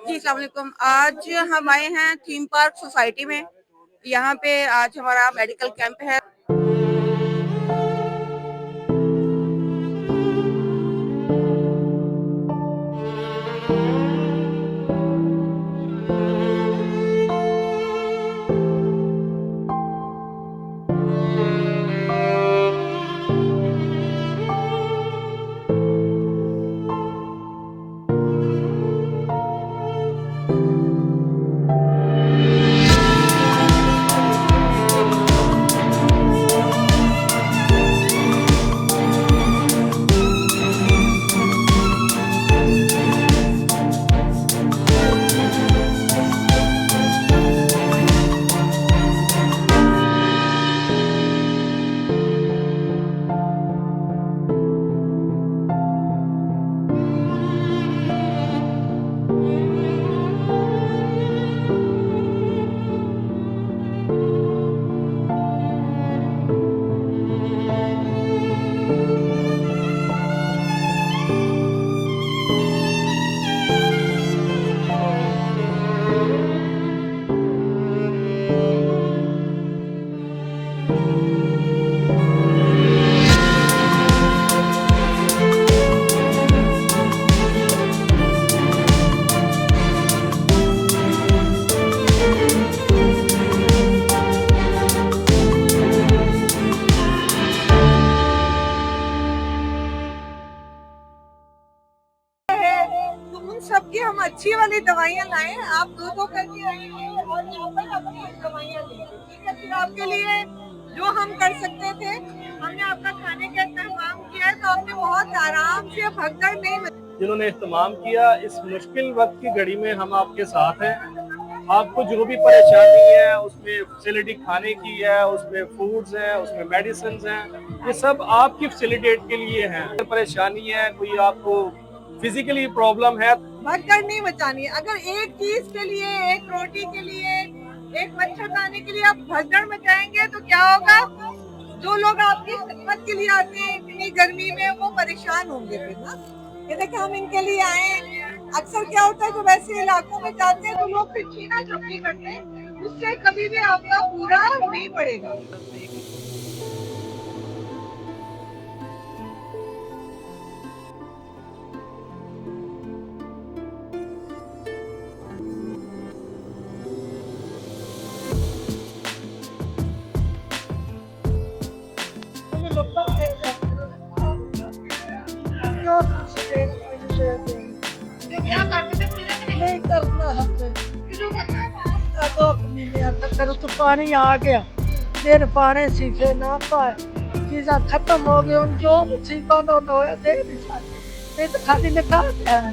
जी, अस्सलाम वालेकुम। आज हम आए हैं थीम पार्क सोसाइटी में। यहाँ पे आज हमारा मेडिकल कैंप है। तो उन सब की हम अच्छी वाली दवाइयाँ लाए। आप दो करके आएंगे और यहाँ पर अपनी दवाइयाँ लेंगे, ठीक है। फिर आपके लिए जो हम कर सकते थे, हमने आपका खाने का इंतजाम किया है, तो आपने बहुत आराम से भगदड़ नहीं। जिन्होंने इस्तेमाल किया, इस मुश्किल वक्त की घड़ी में हम आपके साथ हैं। आपको जो भी परेशानी है, उसमें फैसिलिटी खाने की है, उसमें फूड्स हैं, उसमें मेडिसिन हैं, ये सब आपकी फैसिलिटेट के लिए हैं। परेशानी है, कोई आपको फिजिकली प्रॉब्लम है, भगदड़ नहीं मचानी है। अगर एक चीज के लिए, एक रोटी के लिए, एक मच्छरदानी के लिए आप भगदड़ मचाएंगे तो क्या होगा? जो लोग आपकी खिदमत के लिए आते हैं इतनी गर्मी में, वो परेशान होंगे फिर ना। ये देखिए, हम इनके लिए आए। अक्सर क्या होता है, जो वैसे इलाकों में जाते हैं तो लोग फिर छीना झपटी करते हैं, उससे कभी भी आपका पूरा नहीं पड़ेगा। नहीं करना हमने तो अपनी करो तो पानी आ गया, फिर पानी सीखे ना पाए, चीज़ा खत्म हो गई। उन जो सीखा तो दे नहीं तो खाली निकाल दिया।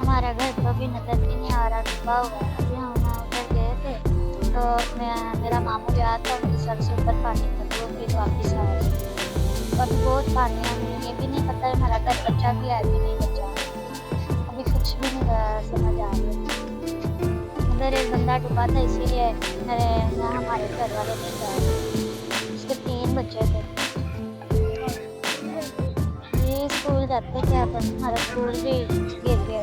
हमारा घर तो अभी नजर भी नहीं आ रहा, डूबा हुआ है। अभी हम उधर गए थे तो मेरा मामू गया था, मुझे सर से ऊपर पानी था, तो फिर वापस आ रहे। और बहुत पानी है, हमें ये भी नहीं पता हमारा घर बच्चा भी है कि नहीं बच्चा, अभी कुछ भी नहीं समझ आ रहा। उधर एक बंदा डूबा था, इसीलिए हमारे घर वाले नहीं गए। उसके 3 बच्चे थे। ये स्कूल जाते थे, अब हमारा स्कूल भी गिर गया।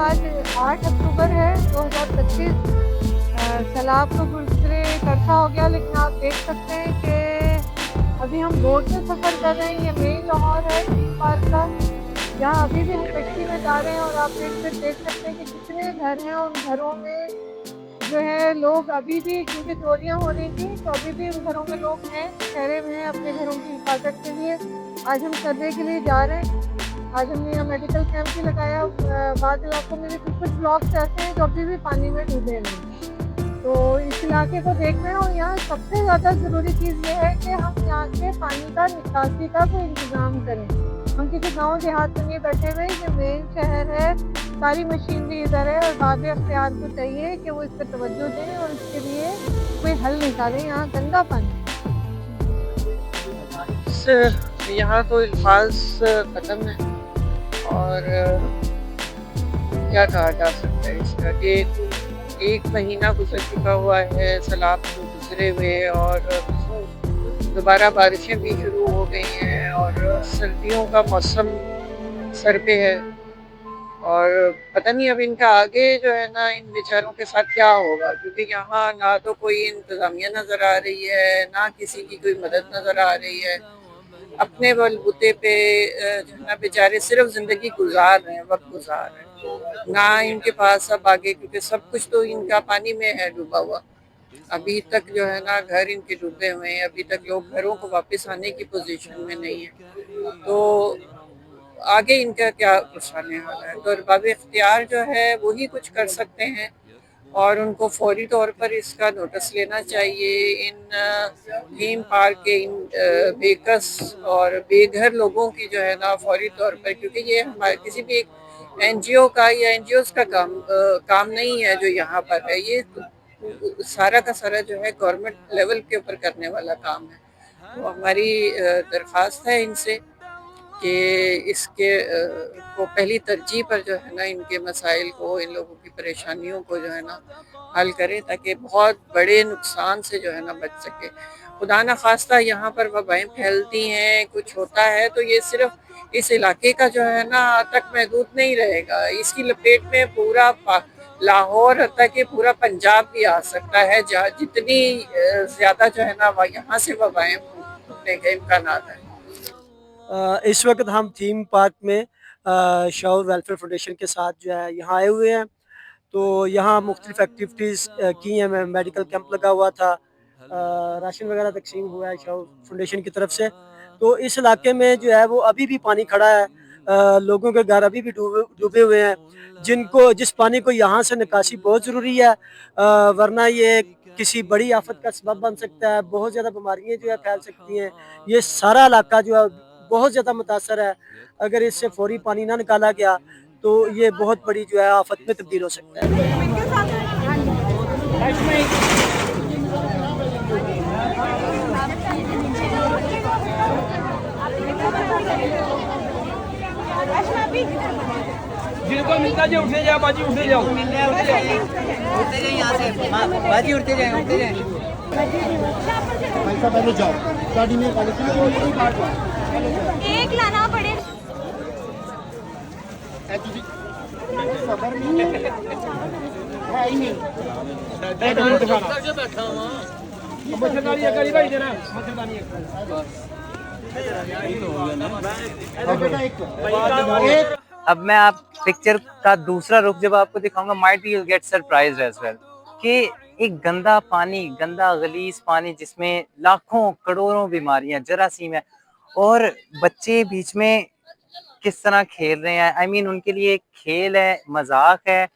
आज 8 अक्टूबर है 2025। सैलाब तो गुजरे इकट्ठा हो गया, लेकिन आप देख सकते हैं कि अभी हम रोड से सफ़र कर रहे हैं। ये मेन लाहौर है थीम पार्क का, यहाँ अभी भी हम टैक्सी में जा रहे हैं और आप देख सकते हैं कि कितने घर हैं। उन घरों में जो है लोग अभी भी, क्योंकि चोरियाँ हो रही थी, तो अभी भी उन घरों में लोग हैं, ठहरे हुए हैं अपने घरों की हिफाजत के लिए। आज हम सर्वे के लिए जा रहे हैं। आज हमने यहाँ मेडिकल कैंप भी लगाया। बाद इलाकों में भी कुछ ब्लॉक्स ऐसे हैं जो अभी भी पानी में डूबे हुए हैं, तो इस इलाके को देख रहे हैं। और यहाँ सबसे ज़्यादा ज़रूरी चीज़ ये है कि हम यहाँ के पानी का निकासी का कोई इंतज़ाम करें। हम किसी गांव देहात में नहीं बैठे हुए, ये मेन शहर है, सारी मशीनरी इधर है और बाब अख्तियार को चाहिए कि वो इस पर तवज्जो दें और इसके लिए कोई हल निकालें। यहाँ गंदा पानी, यहाँ तो अल्फाज ख़त्म है और क्या कहा जा सकता है इसका कि एक महीना गुजर चुका हुआ है सैलाब को गुजरे हुए और दोबारा बारिशें भी शुरू हो गई हैं और सर्दियों का मौसम सर पे है और पता नहीं अब इनका आगे जो है ना इन बेचारों के साथ क्या होगा, क्योंकि यहाँ ना तो कोई इंतज़ामिया नज़र आ रही है, ना किसी की कोई मदद नज़र आ रही है। अपने बलबूते पे जो है ना बेचारे सिर्फ ज़िंदगी गुजार रहे हैं, वक्त गुजार रहे हैं, ना इनके पास अब आगे, क्योंकि सब कुछ तो इनका पानी में है डूबा हुआ। अभी तक जो है ना घर इनके डूबे हुए हैं, अभी तक लोग घरों को वापस आने की पोजीशन में नहीं है, तो आगे इनका क्या कुछ आने वाला है। तो अरबाब इख्तियार जो है वही कुछ कर सकते हैं और उनको फौरी तौर पर इसका नोटिस लेना चाहिए। इन थीम पार्क के इन बेकस और बेघर लोगों की जो है ना फौरी तौर पर, क्योंकि ये हमारे किसी भी एक NGO का या NGOs का काम नहीं है जो यहाँ पर है, ये सारा का सारा जो है गवर्नमेंट लेवल के ऊपर करने वाला काम है। तो हमारी दरख्वास्त है इनसे कि इसके को पहली तरजीह पर जो है ना इनके मसाइल को, इन लोगों की परेशानियों को जो है ना हल करें, ताकि बहुत बड़े नुकसान से जो है ना बच सके। खुदा न खास्ता यहाँ पर वबाएं फैलती हैं, कुछ होता है तो ये सिर्फ इस इलाके का जो है ना तक महदूद नहीं रहेगा, इसकी लपेट में पूरा लाहौर तक के पूरा पंजाब भी आ सकता है, जहाँ जितनी ज़्यादा जो है ना यहाँ से वबाएं फूटने के इम्कान है। इस वक्त हम थीम पार्क में शऊर वेलफेयर फाउंडेशन के साथ जो है यहाँ आए हुए हैं। तो यहाँ मुख्तलिफ एक्टिविटीज़ की हैं, मेडिकल कैंप लगा हुआ था, राशन वगैरह तकसीम हुआ है शऊर फाउंडेशन की तरफ से। तो इस इलाके में जो है वो अभी भी पानी खड़ा है, लोगों के घर अभी भी डूबे हुए हैं, जिस पानी को यहाँ से निकासी बहुत ज़रूरी है, वरना ये किसी बड़ी आफत का सबब बन सकता है, बहुत ज़्यादा बीमारियाँ जो है फैल सकती हैं। ये सारा इलाका जो है बहुत ज़्यादा मुतासर है, अगर इससे फौरी पानी ना निकाला गया तो ये बहुत बड़ी जो है आफत में तब्दील हो सकता है। जिनको मिलता जो उठे जाओ बाजी, उठे जाओ, उठे जाए यहाँ से बाजी, उठते जाए, उठते जाए। पैसा पहले जाओ गाड़ी में एक लाना पड़े। खबर नहीं है ही नहीं मच्छरदानी अकाली भाई देना मच्छरदानी अब मैं आप पिक्चर का दूसरा रुख जब आपको दिखाऊंगा, might you get surprised as well कि एक गंदा पानी, गंदा गलीज पानी जिसमें लाखों करोड़ों बीमारियां जरासीम है और बच्चे बीच में किस तरह खेल रहे हैं। आई मीन उनके लिए खेल है, मजाक है।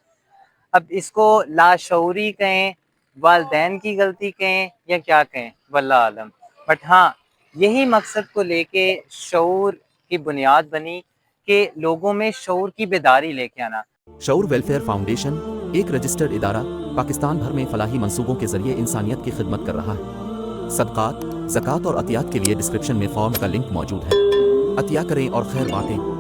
अब इसको लाशऊरी कहें, वालिदैन की गलती कहें या क्या कहें, वल्लाह आलम। बट हाँ, यही मकसद को लेके शऊर की बुनियाद बनी कि लोगों में शऊर की बेदारी लेके आना। शऊर वेलफेयर फाउंडेशन एक रजिस्टर्ड इदारा पाकिस्तान भर में फलाही मंसूबों के जरिए इंसानियत की खिदमत कर रहा है। सदकात, ज़कात और अतियात के लिए डिस्क्रिप्शन में फॉर्म का लिंक मौजूद है। अतिया करें और खैर बांटें।